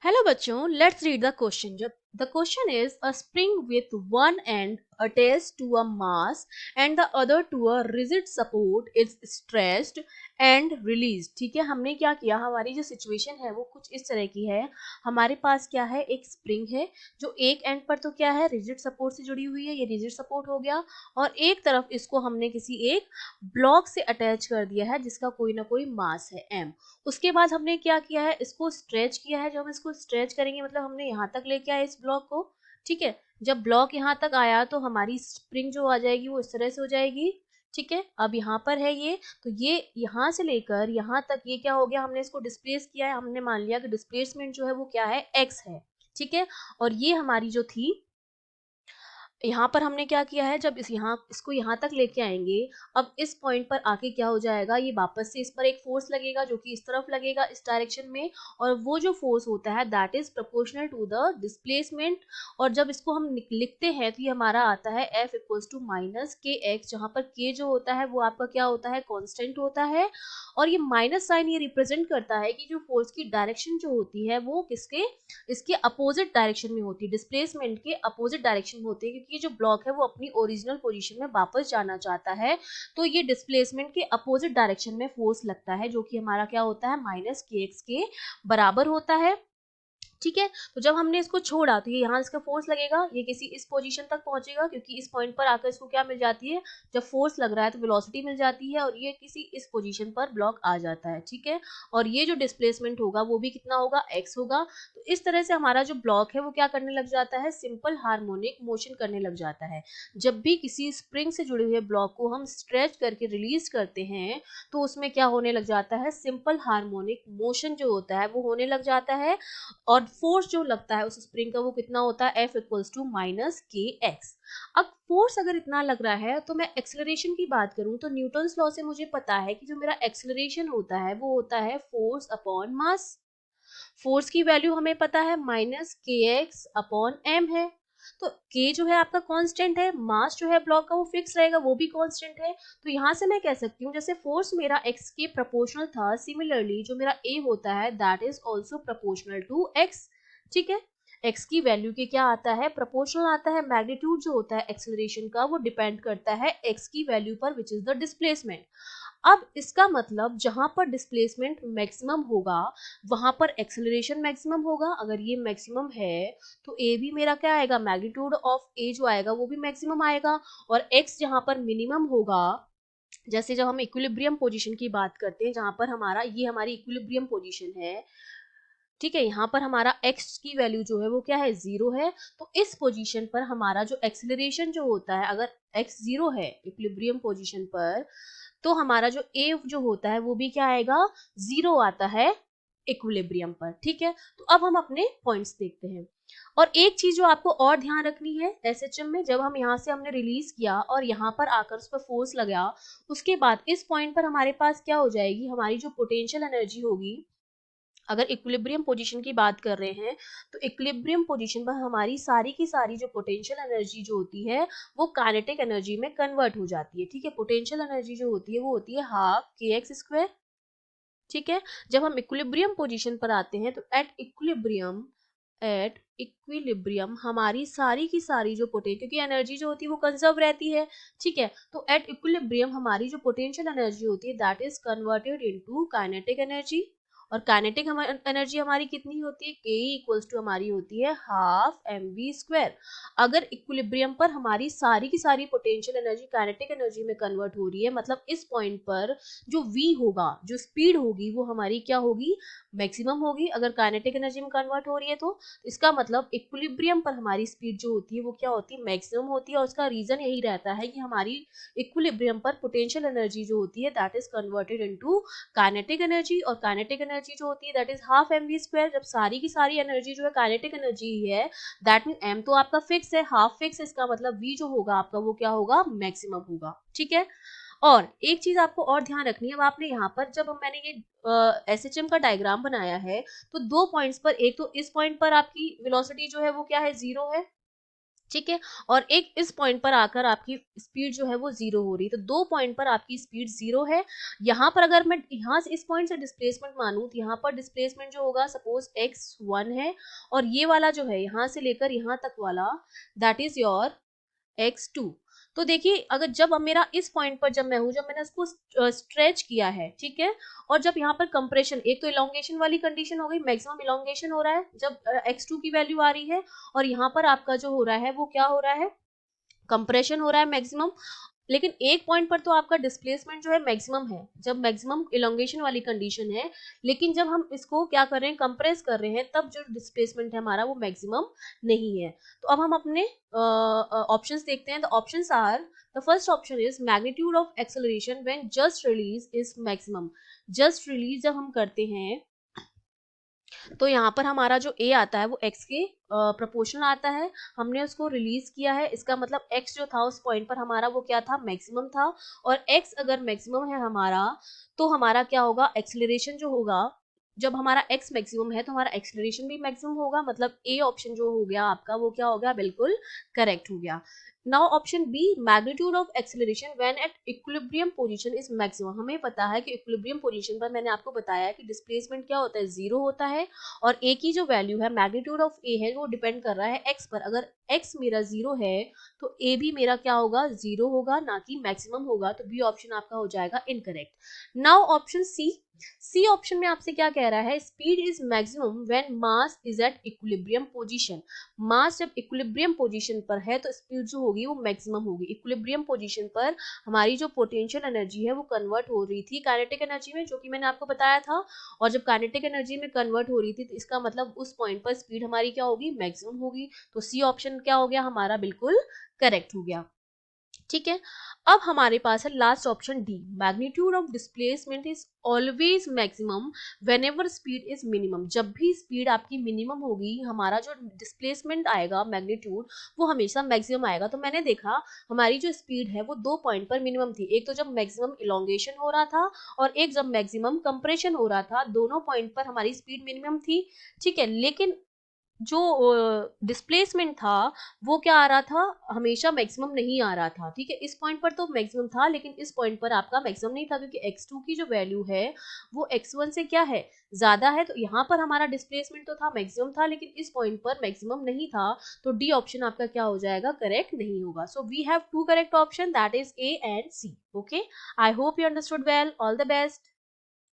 Hello बच्चों, let's read the question. The question is a spring with one end attached to a mass and the other to a rigid support is stretched and released. ठीक है, हमने क्या किया, हमारी जो situation है वो कुछ इस तरह की है. हमारे पास क्या है, एक स्प्रिंग है जो एक एंड पर तो क्या है, रिजिड सपोर्ट से जुड़ी हुई है. ये रिजिड सपोर्ट हो गया और एक तरफ इसको हमने किसी एक ब्लॉक से अटैच कर दिया है जिसका कोई ना कोई मास है m. उसके बाद हमने क्या किया है, इसको स्ट्रेच किया है. जब हम इसको स्ट्रेच करेंगे मतलब हमने यहाँ तक लेके आए इस ब्लॉक को. ठीक है, जब ब्लॉक यहाँ तक आया तो हमारी स्प्रिंग जो आ जाएगी वो इस तरह से हो जाएगी. ठीक है, अब यहाँ पर है ये, तो ये यहाँ से लेकर यहाँ तक ये क्या हो गया, हमने इसको डिस्प्लेस किया है. हमने मान लिया कि डिस्प्लेसमेंट जो है वो क्या है, x है. ठीक है, और ये हमारी जो थी, यहाँ पर हमने क्या किया है, जब इसको यहाँ तक लेके आएंगे, अब इस पॉइंट पर आके क्या हो जाएगा, ये वापस से इस पर एक फोर्स लगेगा जो कि इस तरफ लगेगा इस डायरेक्शन में, और वो जो फोर्स होता है that is proportional to the displacement. और जब इसको हम लिखते हैं तो ये हमारा आता है F इक्वल्स टू माइनस के एक्स, जहाँ पर के जो होता है वो आपका क्या होता है, कॉन्स्टेंट होता है. और ये माइनस साइन ये रिप्रेजेंट करता है कि जो फोर्स की डायरेक्शन जो होती है वो किसके, इसके अपोजिट डायरेक्शन में होती है, डिस्प्लेसमेंट के अपोजिट डायरेक्शन में होती है, क्योंकि ये जो ब्लॉक है वो अपनी ओरिजिनल पोजीशन में वापस जाना चाहता है. तो ये डिस्प्लेसमेंट के अपोजिट डायरेक्शन में फोर्स लगता है जो कि हमारा क्या होता है, माइनस के एक्स के बराबर होता है. ठीक है, तो जब हमने इसको छोड़ा तो ये यहाँ इसका फोर्स लगेगा, ये किसी इस पोजीशन तक पहुंचेगा क्योंकि इस पॉइंट पर आकर इसको क्या मिल जाती है, जब फोर्स लग रहा है तो वेलोसिटी मिल जाती है, और ये किसी इस पोजीशन पर ब्लॉक आ जाता है. ठीक है, और ये जो डिस्प्लेसमेंट होगा वो भी कितना होगा, x होगा. तो इस तरह से हमारा जो ब्लॉक है वो क्या करने लग जाता है, सिंपल हार्मोनिक मोशन करने लग जाता है. जब भी किसी स्प्रिंग से जुड़े हुए ब्लॉक को हम स्ट्रेच करके रिलीज करते हैं तो उसमें क्या होने लग जाता है, सिंपल हार्मोनिक मोशन जो होता है वो होने लग जाता है. और फोर्स जो लगता है उस स्प्रिंग का वो कितना होता है, F इक्वल्स टू माइनस के एक्स. अब फोर्स अगर इतना लग रहा है तो मैं एक्सेलरेशन की बात करूं तो न्यूटन्स लॉ से मुझे पता है कि जो मेरा एक्सेलरेशन होता है वो होता है फोर्स अपॉन मास. फोर्स की वैल्यू हमें पता है माइनस के एक्स अपॉन एम है. तो k जो है आपका कांस्टेंट है, मास जो है ब्लॉक का वो फिक्स रहेगा, वो भी कांस्टेंट है. तो यहाँ से मैं कह सकती हूँ जैसे फोर्स मेरा x के प्रोपोर्शनल था, सिमिलरली जो मेरा a होता है that is also proportional to x. ठीक है, x की वैल्यू के क्या आता है, प्रोपोर्शनल आता है. मैग्नीट्यूड जो होता है एक्सेलरेशन का वो डिपेंड करता है x की वैल्यू पर विच इज द डिस्प्लेसमेंट. अब इसका मतलब जहां पर डिस्प्लेसमेंट मैक्सिमम होगा वहां पर एक्सेलरेशन मैक्सिमम होगा. अगर ये मैक्सिमम है तो ए भी मेरा क्या आएगा, मैग्नीट्यूड ऑफ ए जो आएगा वो भी मैक्सिमम आएगा. और एक्स जहां पर मिनिमम होगा, जैसे जब हम इक्विलिब्रियम पोजीशन की बात करते हैं जहां पर हमारा ये हमारी इक्विलिब्रियम पोजीशन है. ठीक है, यहाँ पर हमारा x की वैल्यू जो है वो क्या है, 0 है. तो इस पोजीशन पर हमारा जो एक्सेलरेशन जो होता है, अगर x 0 है इक्विलिब्रियम पोजीशन पर, तो हमारा जो a जो होता है वो भी क्या आएगा, 0 आता है इक्विलिब्रियम पर. ठीक है, तो अब हम अपने पॉइंट्स देखते हैं. और एक चीज जो आपको और ध्यान रखनी है, एसएचएम में जब हम यहाँ से हमने रिलीज किया और यहाँ पर आकर उस पर फोर्स लगा, उसके बाद इस पॉइंट पर हमारे पास क्या हो जाएगी, हमारी जो पोटेंशियल एनर्जी होगी, अगर इक्विलिब्रियम पोजीशन की बात कर रहे हैं तो इक्विलिब्रियम पोजीशन पर हमारी सारी की सारी जो पोटेंशियल एनर्जी जो होती है वो काइनेटिक एनर्जी में कन्वर्ट हो जाती है. ठीक है, पोटेंशियल एनर्जी जो होती है वो होती है हाफ के एक्स स्क्वायर. ठीक है, जब हम इक्विलिब्रियम पोजीशन पर आते हैं तो एट इक्विलिब्रियम हमारी सारी की सारी जो पोटेंशियल, क्योंकि एनर्जी जो होती है वो कंजर्व रहती है. ठीक है, तो एट इक्विलिब्रियम हमारी जो पोटेंशियल एनर्जी होती है that is converted into kinetic energy. और काइनेटिक एनर्जी हमारी कितनी होती है, के इक्वल्स टू हमारी होती है हाफ एम वी स्क्वायर. अगर इक्विलिब्रियम पर हमारी सारी की सारी पोटेंशियल एनर्जी काइनेटिक एनर्जी में कन्वर्ट हो रही है, मतलब इस पॉइंट पर जो v होगा, जो स्पीड होगी वो हमारी क्या होगी, मैक्सिमम होगी. अगर काइनेटिक एनर्जी में कन्वर्ट हो रही है तो इसका मतलब इक्विलिब्रियम पर हमारी स्पीड जो होती है वो क्या होती है, मैक्सिमम होती है. और उसका रीजन यही रहता है कि हमारी इक्विलिब्रियम पर पोटेंशियल एनर्जी जो होती है that is converted into kinetic energy. और काइनेटिक एनर्जी जो होती है that is half M V square. जब सारी की सारी एनर्जी जो है काइनेटिक एनर्जी ही है, दैट मीन एम तो आपका फिक्स है, हाफ फिक्स, इसका मतलब वी जो होगा आपका वो क्या होगा, मैक्सिमम होगा. ठीक है, और एक चीज आपको और ध्यान रखनी है, अब आपने यहाँ पर जब मैंने ये एसएचएम का डायग्राम बनाया है तो दो पॉइंट्स पर, एक तो इस पॉइंट पर आपकी वेलोसिटी जो है वो क्या है, 0 है. ठीक है। और एक इस पॉइंट पर आकर आपकी स्पीड जो है वो जीरो हो रही है, तो 2 पॉइंट पर आपकी स्पीड जीरो है। यहाँ पर अगर मैं यहाँ से इस पॉइंट से डिस्प्लेसमेंट मानूं तो यहाँ पर डिस्प्लेसमेंट जो होगा सपोज x1 है, और ये वाला जो है यहाँ से लेकर यहाँ तक वाला दैट इज योर x2। तो देखिए अगर जब अब मेरा इस पॉइंट पर जब मैं हूं, जब मैंने उसको स्ट्रेच किया है, ठीक है, और जब यहाँ पर कंप्रेशन, एक तो इलोंगेशन वाली कंडीशन हो गई, मैक्सिमम इलोंगेशन हो रहा है जब x2 की वैल्यू आ रही है, और यहाँ पर आपका जो हो रहा है वो क्या हो रहा है, कंप्रेशन हो रहा है मैक्सिमम। लेकिन एक पॉइंट पर तो आपका डिस्प्लेसमेंट जो है मैक्सिमम है, जब मैक्सिमम इलोंगेशन वाली कंडीशन है, लेकिन जब हम इसको क्या कर रहे हैं, कंप्रेस कर रहे हैं, तब जो डिस्प्लेसमेंट है हमारा वो मैक्सिमम नहीं है। तो अब हम अपने ऑप्शंस देखते हैं। The options are, the first option is magnitude of acceleration when just release is maximum. Just release जब हम करते हैं तो यहाँ पर हमारा जो a आता है वो x के प्रोपोर्शनल आता है, हमने उसको रिलीज किया है, इसका मतलब x जो था उस पॉइंट पर हमारा वो क्या था, मैक्सिमम था। और x अगर मैक्सिमम है हमारा, तो हमारा क्या होगा, एक्सेलरेशन जो होगा, जब हमारा x मैक्सिमम है तो हमारा एक्सेलरेशन भी मैक्सिमम होगा, मतलब a ऑप्शन जो हो गया आपका वो क्या हो गया, बिल्कुल करेक्ट हो गया। Now option B, magnitude of acceleration when at equilibrium position is maximum. हमें पता है कि इक्विलिब्रियम पोजीशन पर मैंने आपको बताया कि डिस्प्लेसमेंट क्या होता है, जीरो होता है, और ए की जो वैल्यू है मैग्नीट्यूड ऑफ ए है वो डिपेंड कर रहा है एक्स पर। अगर एक्स मेरा जीरो है तो ए भी मेरा क्या होगा, जीरो होगा, ना कि मैक्सिमम होगा। तो बी ऑप्शन आपका हो जाएगा incorrect. Now option C, C option में आपसे क्या कह रहा है, speed is maximum when mass is at equilibrium position. Mass जब इक्विलिब्रियम पोजीशन पर है तो स्पीड जो होगी वो मैक्सिमम होगी। इक्विलिब्रियम पोजीशन पर हमारी जो पोटेंशियल एनर्जी है वो कन्वर्ट हो रही थी काइनेटिक एनर्जी में, जो कि मैंने आपको बताया था। और जब काइनेटिक एनर्जी में कन्वर्ट हो रही थी तो इसका मतलब उस पॉइंट पर स्पीड हमारी क्या होगी, मैक्सिमम होगी। तो सी ऑप्शन क्या हो गया हमारा, बिल्कुल करेक्ट हो गया। ठीक है। अब हमारे पास है last option D, magnitude of displacement is always maximum whenever speed is minimum. जब भी स्पीड आपकी मिनिमम होगी, हमारा जो डिस्प्लेसमेंट आएगा मैग्नीट्यूड वो हमेशा मैक्सिमम आएगा। तो मैंने देखा हमारी जो स्पीड है वो 2 पॉइंट पर मिनिमम थी, एक तो जब मैक्सिमम इलोंगेशन हो रहा था और एक जब मैक्सिमम कंप्रेशन हो रहा था, दोनों पॉइंट पर हमारी स्पीड मिनिमम थी। ठीक है, लेकिन जो डिस्प्लेसमेंट था वो क्या आ रहा था, हमेशा मैक्सिमम नहीं आ रहा था। ठीक है, इस पॉइंट पर तो मैक्सिमम था, लेकिन इस पॉइंट पर आपका मैक्सिमम नहीं था, क्योंकि x2 की जो वैल्यू है वो x1 से क्या है, ज्यादा है। तो यहाँ पर हमारा डिस्प्लेसमेंट तो था, मैक्सिमम था, लेकिन इस पॉइंट पर मैक्सिमम नहीं था। तो डी ऑप्शन आपका क्या हो जाएगा, करेक्ट नहीं होगा। So we have to correct option, that is A and C. Okay, I hope you understood well, all the best.